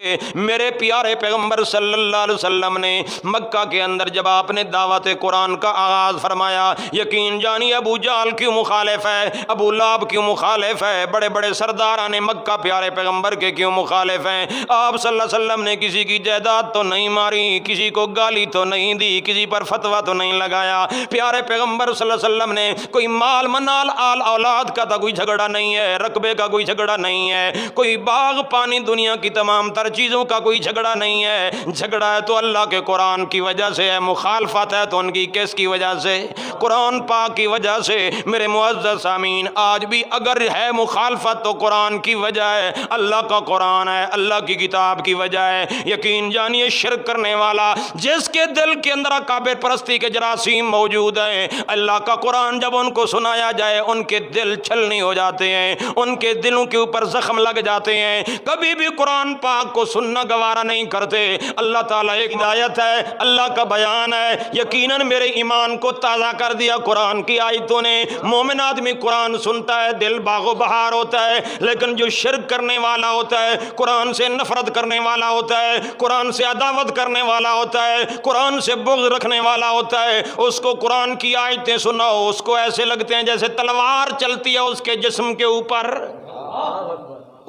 میرے پیارے پیغمبر صلی اللہ علیہ وسلم نے مکہ کے اندر جب آپ نے دعوت قرآن کا آغاز فرمایا، یقین جانی ابو جہل کیوں مخالف ہے، ابو لہب کیوں مخالف ہے، بڑے بڑے سرداران مکہ پیارے پیغمبر کے کیوں مخالف ہیں؟ آپ صلی اللہ علیہ وسلم نے کسی کی جائیداد تو نہیں ماری، کسی کو گالی تو نہیں دی، کسی پر فتویٰ تو نہیں لگایا۔ پیارے پیغمبر صلی اللہ علیہ وسلم نے کوئی مال منال آل اولاد کا تو کوئی جھگڑا نہیں ہے، رقبے کا کوئی جھگڑا نہیں ہے، کوئی باغ پانی دنیا کی تمام تر چیزوں کا کوئی جھگڑا نہیں ہے۔ جھگڑا ہے تو اللہ کے قرآن کی وجہ سے ہے، مخالفت ہے تو ان کی کس کی وجہ سے؟ قرآن پاک کی وجہ سے۔ میرے معزز سامعین، آج بھی اگر ہے مخالفت تو قرآن کی وجہ ہے، اللہ کا قرآن ہے، اللہ کی کتاب کی وجہ ہے۔ یقین جانیے شرک کرنے والا جس کے دل کے اندر کعبہ پرستی کے جراثیم موجود ہیں، اللہ کا قرآن جب ان کو سنایا جائے ان کے دل چھلنی ہو جاتے ہیں، ان کے دلوں کے اوپر زخم لگ جاتے ہیں، کبھی بھی قرآن پاک کو سننا گوارا نہیں کرتے۔ اللہ تعالیٰ ایک ہدایت ہے، اللہ کا بیان ہے، یقیناً میرے ایمان کو تازہ کر دیا قرآن کی آیتوں نے۔ مومن آدمی قرآن سنتا ہے، دل باغ و بہار ہوتا ہے، لیکن جو شرک کرنے والا ہوتا ہے، قرآن سے نفرت کرنے والا ہوتا ہے، قرآن سے عداوت کرنے والا ہوتا ہے، قرآن سے بغض رکھنے والا ہوتا ہے، اس کو قرآن کی آیتیں سناؤ اس کو ایسے لگتے ہیں جیسے تلوار چلتی ہے اس کے جسم کے اوپر،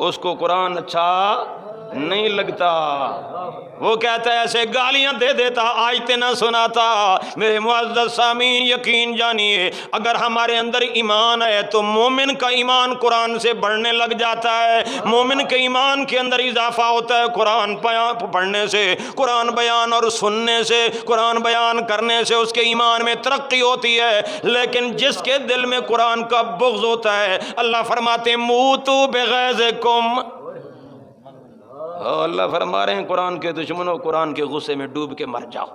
اس کو قرآن اچھا نہیں لگتا، وہ کہتا ہے ایسے گالیاں دے دیتا، آیتیں نہ سناتا۔ میرے معزز سامعین، یقین جانیے اگر ہمارے اندر ایمان ہے تو مومن کا ایمان قرآن سے بڑھنے لگ جاتا ہے، مومن کے ایمان کے اندر اضافہ ہوتا ہے قرآن پڑھنے سے، قرآن بیان اور سننے سے، قرآن بیان کرنے سے اس کے ایمان میں ترقی ہوتی ہے۔ لیکن جس کے دل میں قرآن کا بغض ہوتا ہے، اللہ فرماتے ہیں موتوا بغیظکم، اللہ فرما رہے ہیں قرآن کے دشمنوں قرآن کے غصے میں ڈوب کے مر جاؤ۔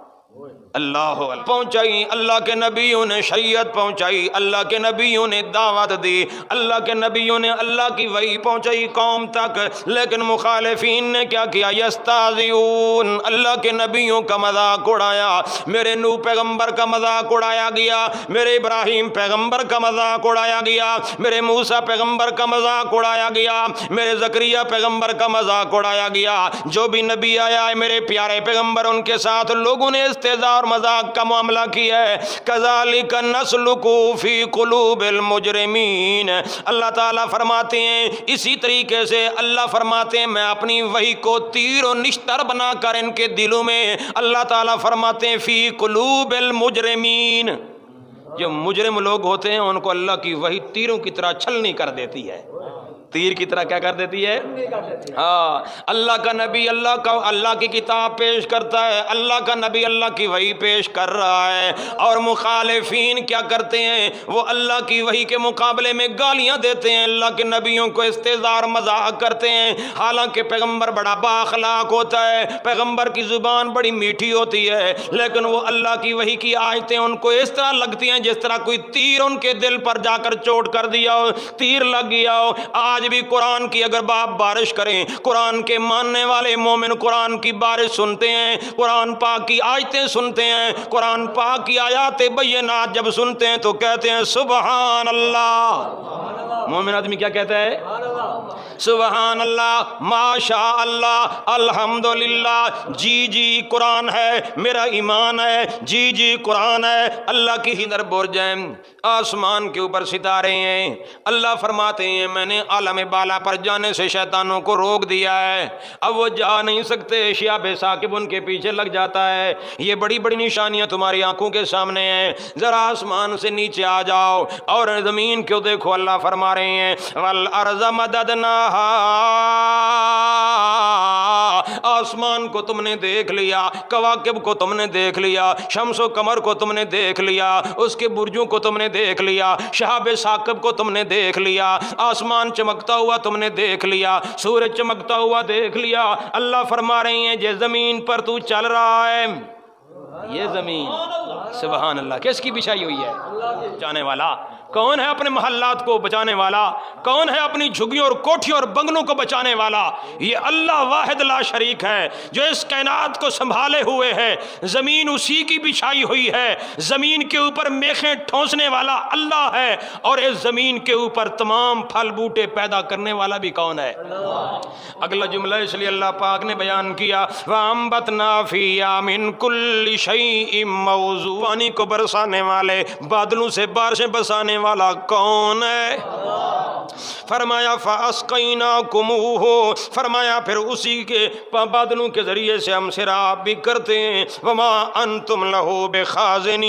اللہ پہنچائی، اللہ کے نبیوں نے شریعت پہنچائی، اللہ کے نبیوں نے دعوت دی، اللہ کے نبیوں نے اللہ کی وحی پہنچائی قوم تک، لیکن مخالفین نے کیا کیا؟ یستہزئون، اللہ کے نبیوں کا مذاق اڑایا، میرے نوح پیغمبر کا مذاق اڑایا گیا، میرے ابراہیم پیغمبر کا مذاق اڑایا گیا، میرے موسیٰ پیغمبر کا مذاق اڑایا گیا، میرے زکریا پیغمبر کا مذاق اڑایا گیا۔ جو بھی نبی آیا ہے میرے پیارے پیغمبر ان کے ساتھ لوگوں نے استہزاء اور مذاق کا معاملہ کیا ہے۔ کذالک نسلک فی قلوب المجرمین، اللہ تعالیٰ فرماتے ہیں اسی طریقے سے اللہ فرماتے ہیں میں اپنی وحی کو تیر و نشتر بنا کر ان کے دلوں میں، اللہ تعالیٰ فرماتے ہیں فی قلوب المجرمین، جو مجرم لوگ ہوتے ہیں ان کو اللہ کی وحی تیروں کی طرح چھلنی کر دیتی ہے، تیر کی طرح کیا کر دیتی ہے؟ ہاں، اللہ کا نبی اللہ کی کتاب پیش کرتا ہے، اللہ کا نبی اللہ کی وحی پیش کر رہا ہے، اور مخالفین کیا کرتے ہیں؟ وہ اللہ کی وحی کے مقابلے میں گالیاں دیتے ہیں، اللہ کے نبیوں کو استہزاء اور مذاق کرتے ہیں، حالانکہ پیغمبر بڑا بااخلاق ہوتا ہے، پیغمبر کی زبان بڑی میٹھی ہوتی ہے، لیکن وہ اللہ کی وحی کی آیتیں ان کو اس طرح لگتی ہیں جس طرح کوئی تیر ان کے دل پر جا کر چوٹ کر دیا ہو، تیر لگ گیا ہو۔ آج بھی قرآن کی اگر باپ بارش کریں، قرآن کے ماننے والے مومن قرآن کی بارش سنتے ہیں، قرآن پاک کی آیتیں سنتے ہیں، قرآن پاک کی آیات بینات جب سنتے ہیں تو کہتے ہیں سبحان اللہ۔ مومن آدمی کیا کہتا ہے؟ سبحان اللہ، ماشاء اللہ، الحمدللہ، جی جی قرآن ہے، میرا ایمان ہے، جی جی قرآن ہے۔ اللہ کی ہدر برجیں، آسمان کے اوپر ستارے ہیں، اللہ فرماتے ہیں میں نے عالم بالا پر جانے سے شیطانوں کو روک دیا ہے، اب وہ جا نہیں سکتے، شہاب ثاقب ان کے پیچھے لگ جاتا ہے۔ یہ بڑی بڑی نشانیاں تمہاری آنکھوں کے سامنے ہیں، ذرا آسمان سے نیچے آ جاؤ اور زمین کو دیکھو، اللہ فرما رہے ہیں والارض مددناہا، آسمان کو تم نے دیکھ لیا، کواکب کو تم نے دیکھ لیا، شمس و قمر کو تم نے دیکھ لیا، اس کے برجوں کو تم نے دیکھ لیا، شہاب ثاقب کو تم نے دیکھ لیا، آسمان چمکتا ہوا تم نے دیکھ لیا، سورج چمکتا ہوا دیکھ لیا۔ اللہ فرما رہے ہیں یہ زمین پر تو چل رہا ہے، یہ زمین سبحان اللہ کس کی بچھائی ہوئی ہے؟ جانے والا کون ہے اپنے محلات کو بچانے والا؟ کون ہے اپنی جھگیوں اور کوٹھیوں اور بنگلوں کو بچانے والا؟ یہ اللہ واحد لا شریک ہے جو اس کائنات کو سنبھالے ہوئے ہے، زمین اسی کی بچھائی ہوئی ہے، زمین کے اوپر میخیں ٹھونسنے والا اللہ ہے، اور اس زمین کے اوپر تمام پھل بوٹے پیدا کرنے والا بھی کون ہے؟ اگلا جملہ اس لیے اللہ پاک نے بیان کیا وَأَنبَتْنَا فِيهَا مِن كُلِّ شَيْءٍ مَّوْزُونٍ، پانی کو برسانے والے، بادلوں سے بارشیں برسانے والا کون ہے؟ فرمایا فَأَسْقَيْنَاكُمُوهُ، فرمایا پھر اسی کے بادلوں کے ذریعے سے ہم سیراب بھی کرتے ہیں، وَمَا أَنْتُمْ لَهُ بِخَازِنِينَ،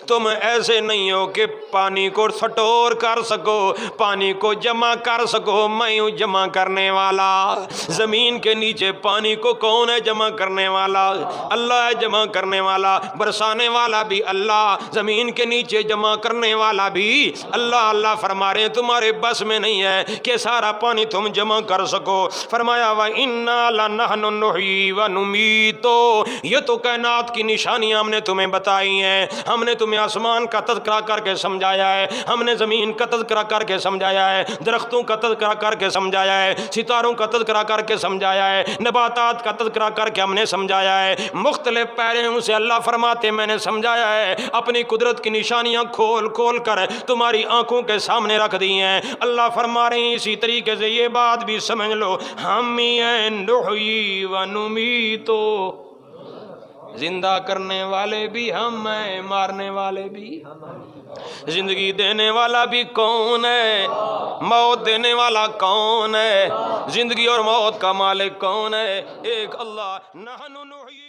تم ایسے نہیں ہو کہ پانی کو سٹور کر سکو، پانی کو جمع کر سکو، میں ہوں جمع کرنے والا۔ زمین کے نیچے پانی کو کون ہے جمع کرنے والا؟ اللہ ہے جمع کرنے والا، برسانے والا بھی اللہ، زمین کے نیچے جمع کرنے والا بھی اللہ۔ اللہ فرما رہے ہیں تمہارے بس میں نہیں ہے کہ سارا پانی تم جمع کر سکو۔ فرمایا وَإِنَّا لَنَحْنُ نُحْيِي وَنُمِيتُ، یہ تو کائنات کی نشانیاں ہم نے تمہیں بتائی ہیں، ہم نے تمہیں آسمان کا تذکرہ کر کے سمجھایا ہے، ہم نے زمین کا تذکرہ کر کے سمجھایا ہے، درختوں کا تذکرہ کر کے سمجھایا ہے، ستاروں کا تذکرہ کر کے سمجھایا ہے، نباتات کا تذکرہ کر کے ہم نے سمجھایا ہے۔ مختلف پہلوؤں سے اللہ فرماتے میں نے سمجھایا ہے، اپنی قدرت کی نشانیاں کھول کھول کر تمہاری آنکھوں کے سامنے رکھ دی ہیں۔ اللہ فرما رہے ہیں اسی طریقے سے یہ بات بھی سمجھ لو، ہم ہی ہیں نحیی و نمیتو، زندہ کرنے والے بھی ہم ہیں، مارنے والے بھی۔ زندگی دینے والا بھی کون ہے؟ موت دینے والا کون ہے؟ زندگی اور موت کا مالک کون ہے؟ ایک اللہ۔ نحن نحیی